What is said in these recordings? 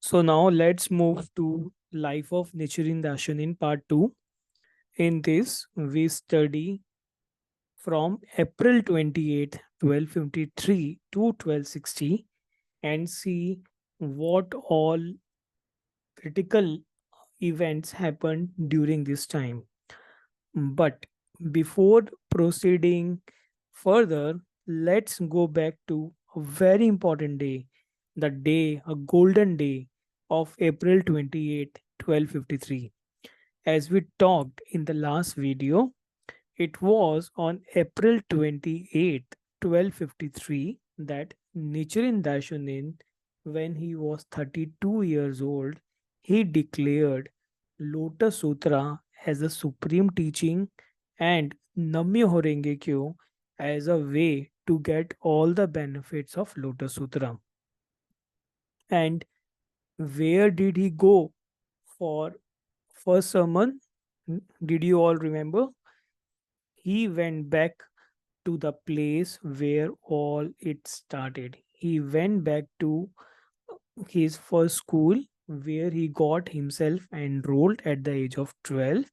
So now let's move to Life of Nichiren Daishonin Part 2. In this, we study from April 28th, 1253 to 1260 and see what all critical events happened during this time. But before proceeding further, let's go back to a very important day, the day, a golden day of April 28th, 1253. As we talked in the last video, it was on April 28th, 1253 that Nichiren Daishonin, when he was 32 years old, he declared Lotus Sutra as a supreme teaching and Nam Myoho Renge Kyo as a way to get all the benefits of Lotus Sutra. And where did he go for first sermon? Did you all remember? He went back to the place where all it started. He went back to his first school where he got himself enrolled at the age of 12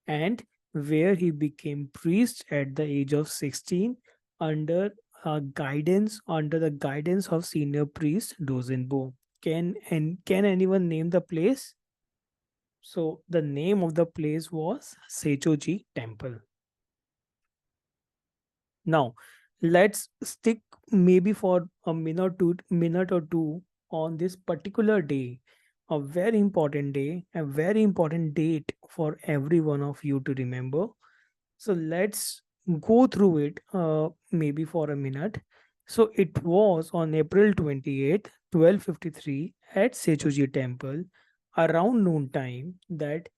and where he became priest at the age of 16 under the guidance of senior priest Dozenbo. Can anyone name the place? So the name of the place was Sechoji Temple. Now, let's stick maybe for a minute or two on this particular day, a very important day, a very important date for every one of you to remember. So let's go through it maybe for a minute. So it was on April 28th, 1253 at Sechuji Temple around noon time that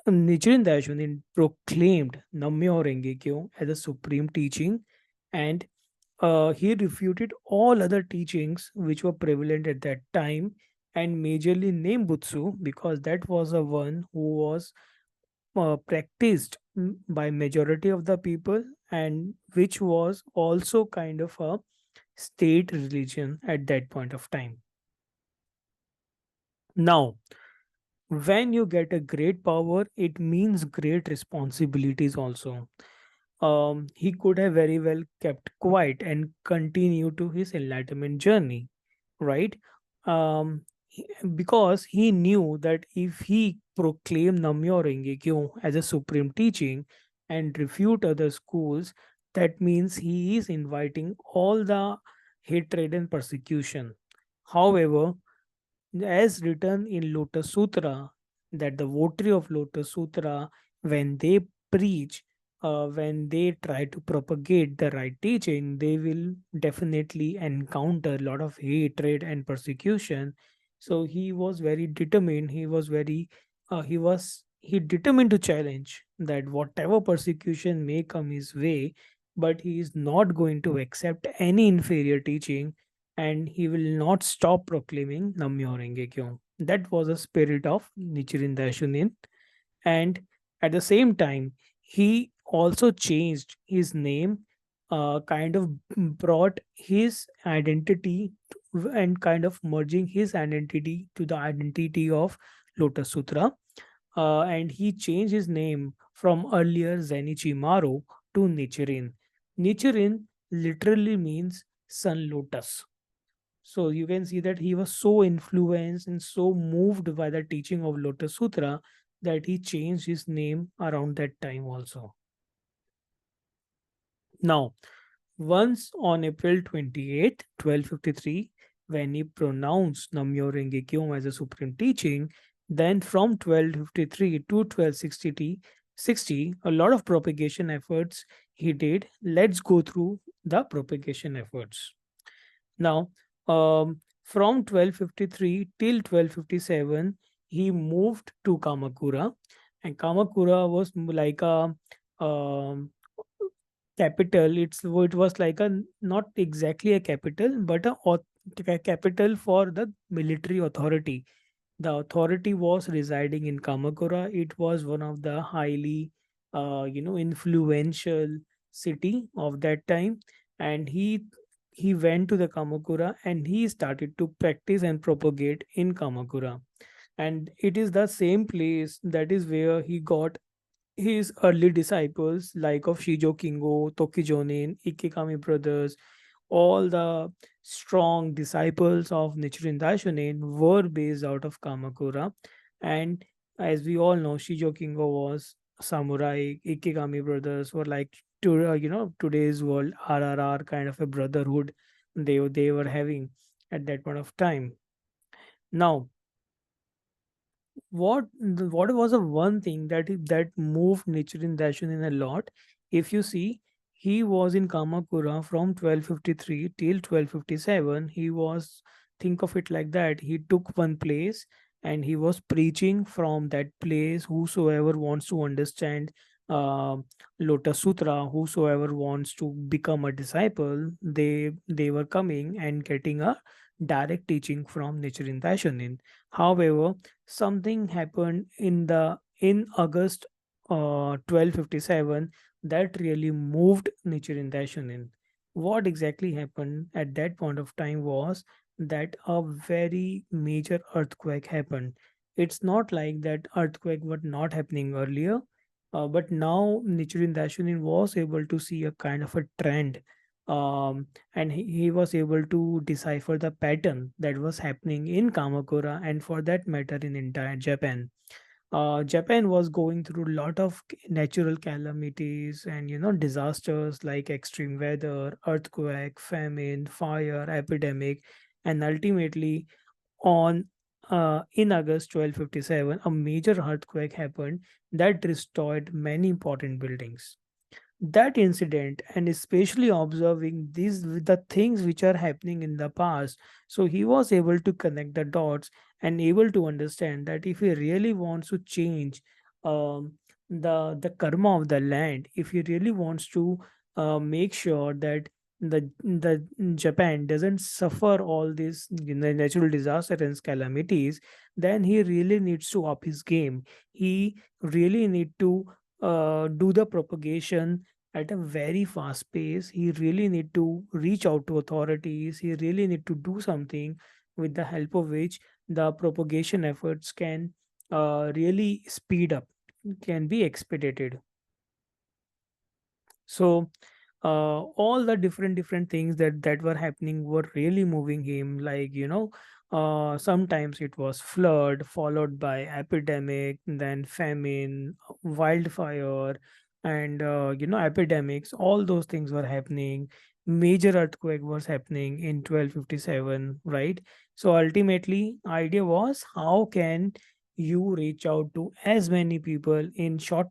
Nichiren Daishonin proclaimed Nam Myoho Renge Kyo as a supreme teaching, and he refuted all other teachings which were prevalent at that time, and majorly Nembutsu because that was the one who was practiced by majority of the people and which was also kind of a state religion at that point of time. Now, when you get a great power, it means great responsibilities also. He could have very well kept quiet and continued to his enlightenment journey, right? Because he knew that if he proclaimed Namyo Renge Kyo as a supreme teaching and refute other schools, that means he is inviting all the hatred and persecution. However, as written in Lotus Sutra, that the votary of Lotus Sutra, when they preach, when they try to propagate the right teaching, they will definitely encounter a lot of hatred and persecution. So he was very determined. He determined to challenge that whatever persecution may come his way, but he is not going to accept any inferior teaching and he will not stop proclaiming Nam Myoho Renge Kyo. That was the spirit of Nichiren Daishonin. And at the same time, he also changed his name, kind of brought his identity and kind of merging his identity to the identity of Lotus Sutra. And he changed his name from earlier Zenichi Maro to Nichiren. Nichiren literally means sun lotus, so you can see that he was so influenced and so moved by the teaching of Lotus Sutra that he changed his name around that time also. Now, once on April 28th, 1253, when he pronounced Namyo Renge Kyo as a supreme teaching, then from 1253 to 1260, a lot of propagation efforts he did. Let's go through the propagation efforts. Now, from 1253 till 1257, he moved to Kamakura, and Kamakura was like a um, capital. It was like a not exactly a capital, but a capital for the military authority. The authority was residing in Kamakura. It was one of the highly, influential city of that time, and he he went to the Kamakura and he started to practice and propagate in Kamakura. And it is the same place that is where he got his early disciples like of Shijo Kingo, Tokijonin, Ikekami brothers. All the strong disciples of Nichiren Daishonin were based out of Kamakura. And as we all know, Shijo Kingo was samurai, Ikegami brothers were like today's world RRR kind of a brotherhood they were having at that point of time. Now, what was the one thing that moved Nichiren Daishonin a lot? If you see, he was in Kamakura from 1253 till 1257. He was, think of it like that. He took one place and he was preaching from that place. Whosoever wants to understand uh, Lotus Sutra, whosoever wants to become a disciple, they were coming and getting a direct teaching from Nichiren Daishonin. However, something happened in August 1257 that really moved Nichiren Daishonin. What exactly happened at that point of time was that a very major earthquake happened. It's not like that earthquake was not happening earlier, but now Nichiren Daishonin was able to see a kind of a trend, and he was able to decipher the pattern that was happening in Kamakura and for that matter in entire Japan. Japan was going through a lot of natural calamities and disasters like extreme weather, earthquake, famine, fire, epidemic, and ultimately on in August 1257, a major earthquake happened that destroyed many important buildings. That incident and especially observing these the things which are happening in the past, so he was able to connect the dots and able to understand that if he really wants to change um, the karma of the land, if he really wants to make sure that the Japan doesn't suffer all these natural disaster and calamities, then he really needs to up his game. He really need to do the propagation at a very fast pace. He really need to reach out to authorities. He really need to do something with the help of which the propagation efforts can really speed up, can be expedited. So all the different things that were happening were really moving him, like sometimes it was flood followed by epidemic, then famine, wildfire, and epidemics. All those things were happening. Major earthquake was happening in 1257, right? So ultimately idea was, how can you reach out to as many people in short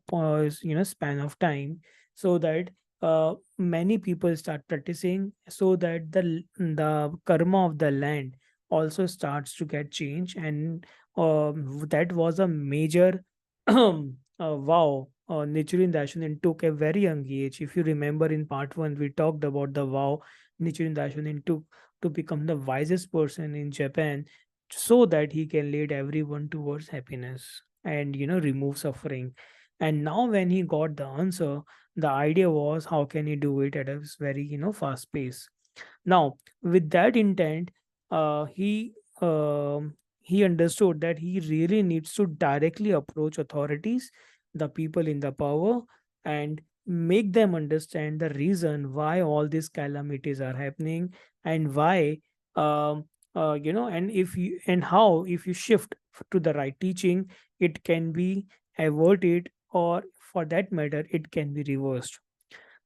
span of time, so that many people start practicing, so that the karma of the land also starts to get changed. And that was a major wow. Nichiren Daishonin took a very young age. If you remember in part one, we talked about the vow Nichiren Daishonin took to become the wisest person in Japan, so that he can lead everyone towards happiness and remove suffering. And now when he got the answer, the idea was, how can he do it at a very fast pace. Now with that intent, he understood that he really needs to directly approach authorities, the people in the power, and make them understand the reason why all these calamities are happening, and why and if you and how, if you shift to the right teaching, it can be averted, or for that matter it can be reversed.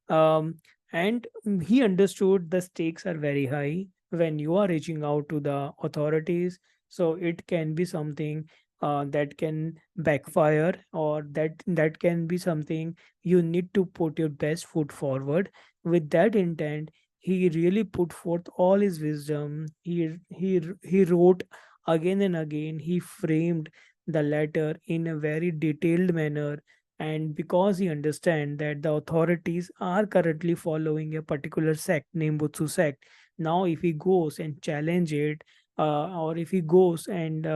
And he understood the stakes are very high when you are reaching out to the authorities. So it can be something that can backfire, or that can be something you need to put your best foot forward. With that intent, he really put forth all his wisdom. He wrote again and again. He framed the letter in a very detailed manner, and because he understands that the authorities are currently following a particular sect named Butsu sect, now if he goes and challenge it, or if he goes and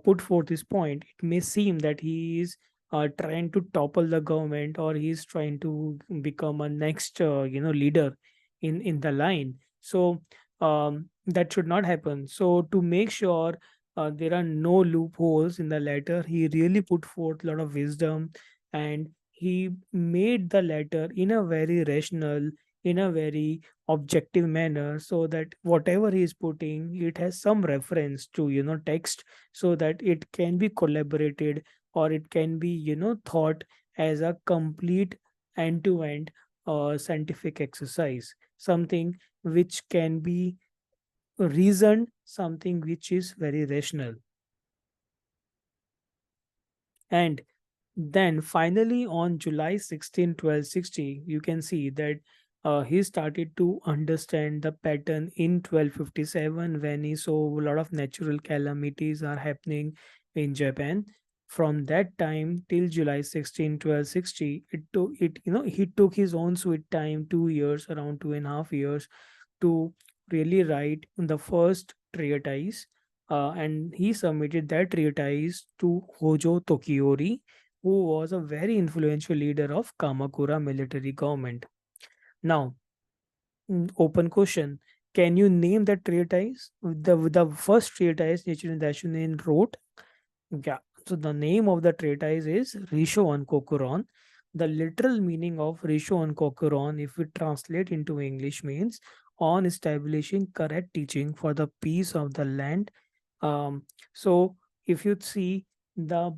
put forth his point, it may seem that he is trying to topple the government, or he is trying to become a next leader in the line. So that should not happen. So to make sure there are no loopholes in the letter, he really put forth a lot of wisdom, and he made the letter in a very rational, in a very objective manner, so that whatever he is putting, it has some reference to text, so that it can be collaborated, or it can be thought as a complete end to end scientific exercise, something which can be reasoned, something which is very rational. And then finally on July 16, 1260, you can see that he started to understand the pattern in 1257, when he saw a lot of natural calamities are happening in Japan. From that time till July 16, 1260, it took it, he took his own sweet time, 2 years, around 2.5 years, to really write the first treatise, and he submitted that treatise to Hojo Tokiori, who was a very influential leader of Kamakura military government. Now, open question: can you name that treatise? The first treatise Nichiren Daishonin wrote. Yeah. So the name of the treatise is Risho on Kokuron. The literal meaning of Risho on Kokuron, if we translate into English, means on establishing correct teaching for the peace of the land. So if you see the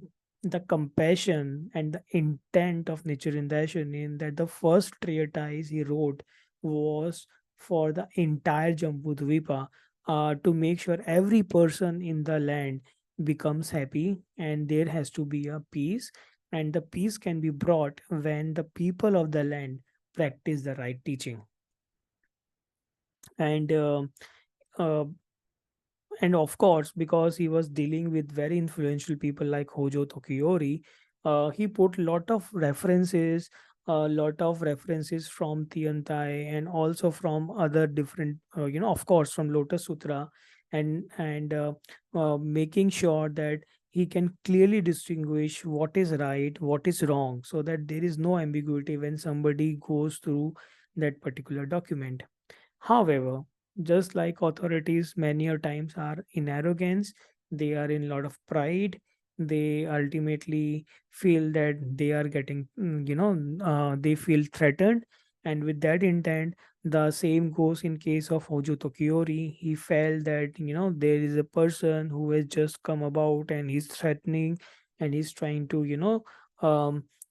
compassion and the intent of Nichiren Daishonin, that the first treatise he wrote was for the entire Jambudvipa, to make sure every person in the land becomes happy, and there has to be a peace, and the peace can be brought when the people of the land practice the right teaching. And uh, and of course, because he was dealing with very influential people like Hojo Tokiori, he put lot of references from Tiantai, and also from other different, of course, from Lotus Sutra, and making sure that he can clearly distinguish what is right, what is wrong, so that there is no ambiguity when somebody goes through that particular document. However, just like authorities many a times are in arrogance, they are in lot of pride. They ultimately feel that they are getting, they feel threatened. And with that intent, the same goes in case of Hojo Tokiori. He felt that, there is a person who has just come about and he's threatening, and he's trying to,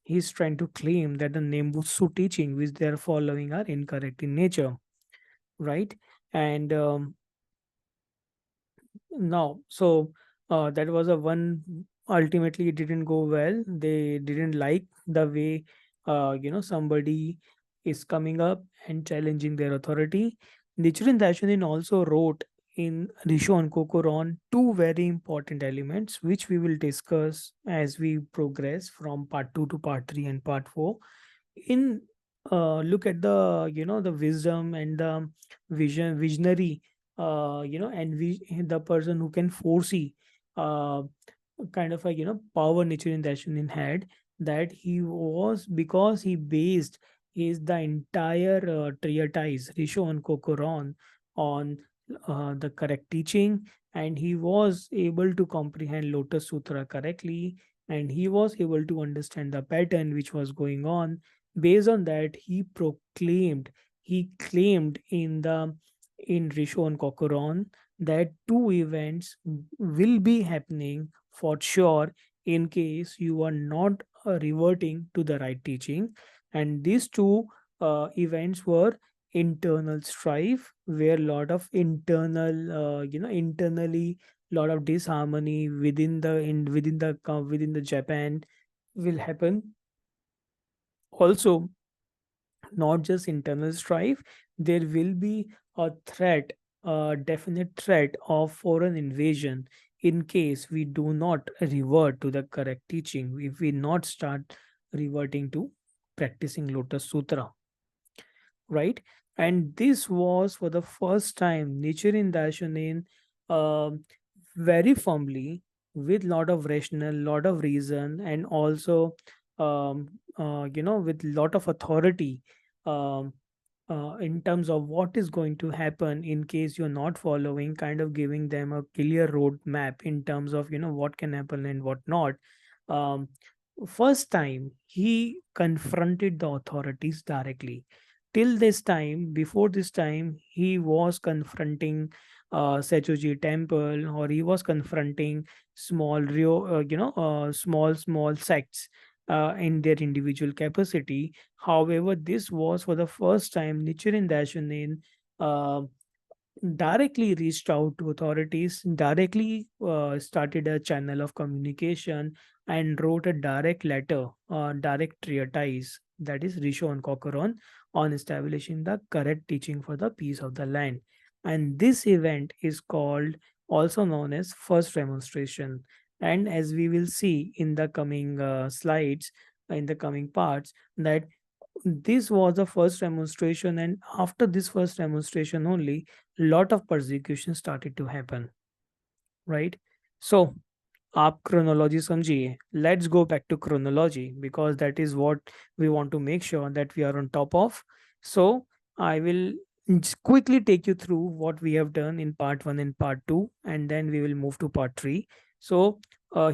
he's trying to claim that the Nembutsu teaching which they are following are incorrect in nature, right? And now, so that was a one. Ultimately, it didn't go well. They didn't like the way, somebody is coming up and challenging their authority. Nichiren Daishonin also wrote in Rishon Kokoron two very important elements, which we will discuss as we progress from part 2 to part 3 and part 4. In look at the, the wisdom and the visionary, the person who can foresee, uh, kind of a, power nature in Darshan had, that he was, because he based the entire treatise Risho on Kokoron on the correct teaching, and he was able to comprehend Lotus Sutra correctly, and he was able to understand the pattern which was going on. Based on that, he claimed in Rishon Kokoron that two events will be happening for sure in case you are not reverting to the right teaching. And these two events were internal strife, where lot of internally lot of disharmony within the Japan will happen. Also, not just internal strife, there will be a threat, a definite threat of foreign invasion in case we do not revert to the correct teaching, if we not start reverting to practicing Lotus Sutra, right? And this was for the first time Nichiren Daishonin, um very firmly, with lot of rational, lot of reason, and also, with lot of authority, um, in terms of what is going to happen in case you're not following, kind of giving them a clear roadmap in terms of what can happen and what not. um, First time he confronted the authorities directly. Till this time, before this time, he was confronting Sechoji temple, or he was confronting small small sects in their individual capacity. However, this was for the first time Nichiren Daishonin uh, directly reached out to authorities, directly started a channel of communication, and wrote a direct letter, direct treatise, that is Risho on Kokoron, on establishing the correct teaching for the peace of the land. And this event is called, also known as first demonstration. And as we will see in the coming slides, in the coming parts, that this was the first demonstration, and after this first demonstration only, lot of persecution started to happen, right? So आप chronology समझिए. Let's go back to chronology, because that is what we want to make sure that we are on top of. So I will just quickly take you through what we have done in part 1 and part 2, and then we will move to part 3. So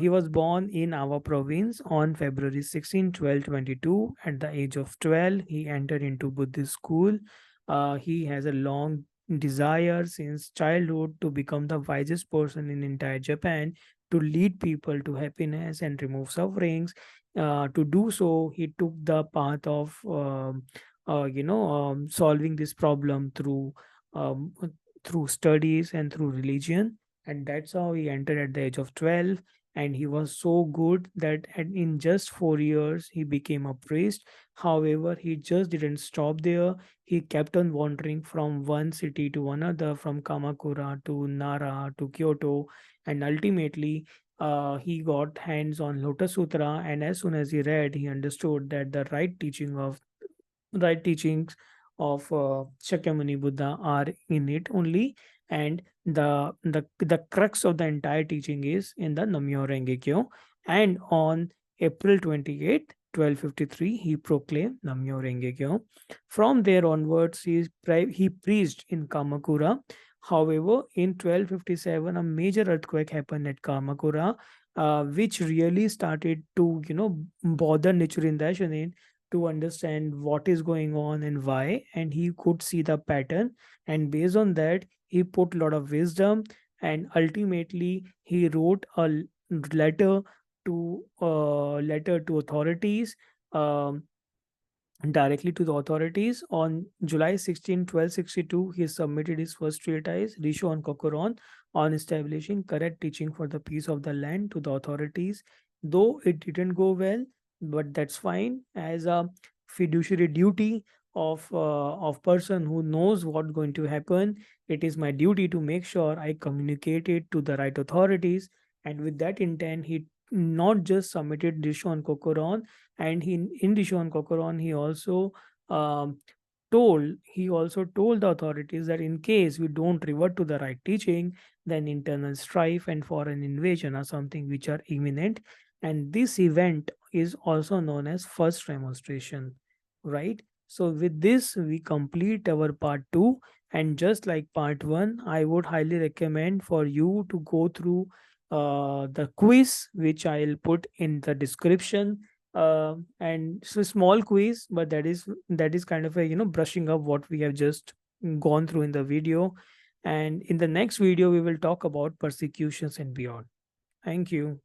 he was born in our province on February 16, 1222. At the age of 12, he entered into Buddhist school. He has a long desire since childhood to become the wisest person in entire Japan, to lead people to happiness and remove sufferings. To do so, he took the path of solving this problem um, through studies and through religion, and that's how he entered at the age of 12. And he was so good that in just 4 years he became a priest. However, he just didn't stop there. He kept on wandering from one city to another, from Kamakura to Nara to Kyoto, and ultimately he got hands on Lotus Sutra. And as soon as he read, he understood that the right teachings of Shakyamuni Buddha are in it only, and the crux of the entire teaching is in the Nam Myoho Renge Kyo. And on April 28, 1253, he proclaimed Nam Myoho Renge Kyo. From there onwards, he preached in Kamakura. However, in 1257, a major earthquake happened at Kamakura, which really started to bother Nichiren Daishonin to understand what is going on and why, and he could see the pattern, and based on that he put a lot of wisdom, and ultimately he wrote a letter to authorities, um, directly to the authorities. On July 16, 1262, he submitted his first treatise, Risho on Kokoron, on establishing correct teaching for the peace of the land, to the authorities. Though it didn't go well, but that's fine. As a fiduciary duty of person who knows what's going to happen, it is my duty to make sure I communicate it to the right authorities. And with that intent, he not just submitted Risho on Kokoron, and he in Dishon Kokoron um, he also told the authorities that in case we don't revert to the right teaching, then internal strife and foreign invasion are something which are imminent. And this event is also known as first demonstration, right? So with this we complete our part 2, and just like part 1, I would highly recommend for you to go through the quiz which I'll put in the description. And so small quiz, but that is kind of a brushing up what we have just gone through in the video. And in the next video we will talk about persecutions and beyond. Thank you.